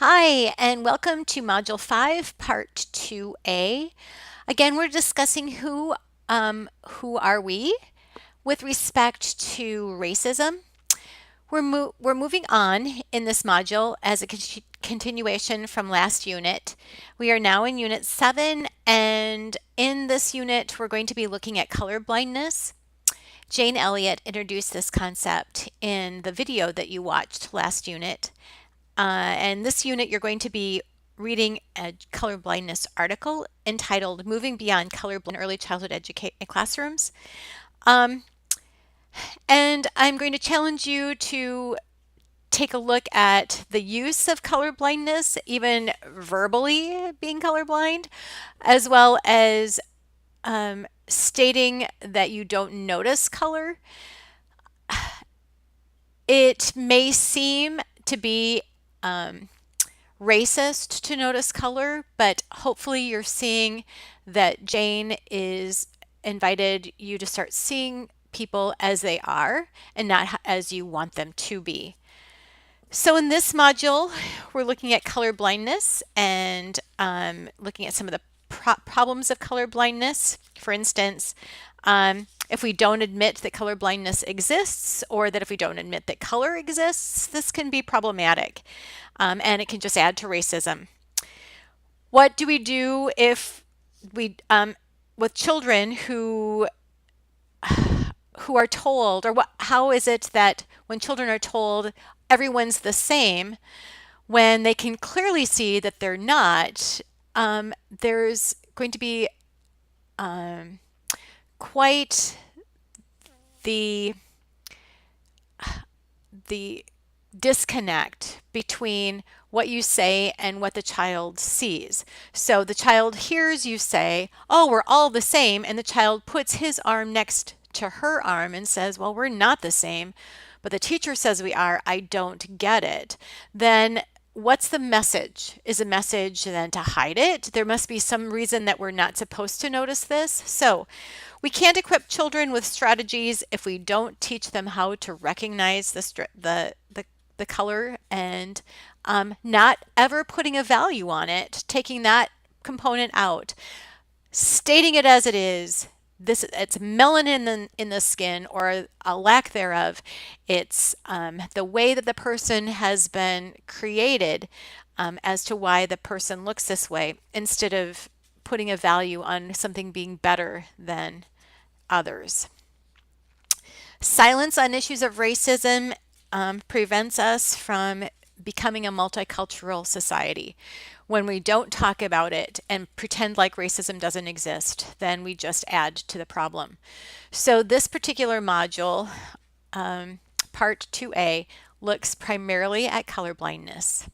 Hi, and welcome to Module 5, Part 2A. Again, we're discussing who are we with respect to racism. We're moving on in this module as a continuation from last unit. We are now in Unit 7, and in this unit, we're going to be looking at color blindness. Jane Elliott introduced this concept in the video that you watched last unit. And this unit, you're going to be reading a color blindness article entitled Moving Beyond Color Blind in Early Childhood Education Classrooms. Um, and I'm going to challenge you to take a look at the use of color blindness, even verbally being colorblind, as well as stating that you don't notice color. It may seem to be racist to notice color, but hopefully you're seeing that Jane is invited you to start seeing people as they are and not as you want them to be. So in this module, we're looking at color blindness and looking at some of the problems of color blindness. For instance, if we don't admit that color blindness exists, or that if we don't admit that color exists, this can be problematic, and it can just add to racism. What do we do if we, with children who are told, or how is it that when children are told everyone's the same, when they can clearly see that they're not, there's going to be quite the disconnect between what you say and what the child sees. So the child hears you say, "Oh, we're all the same," and the child puts his arm next to her arm and says, "Well, we're not the same, but the teacher says we are. I don't get it." Then what's the message? Is a message then to hide it? There must be some reason that we're not supposed to notice this. So we can't equip children with strategies if we don't teach them how to recognize the color and not ever putting a value on it, taking that component out, stating it as it is. It's melanin in the skin, or a lack thereof. It's the way that the person has been created as to why the person looks this way, instead of putting a value on something being better than others. Silence on issues of racism prevents us from becoming a multicultural society. When we don't talk about it and pretend like racism doesn't exist, then we just add to the problem. So this particular module, Part 2A, looks primarily at color blindness.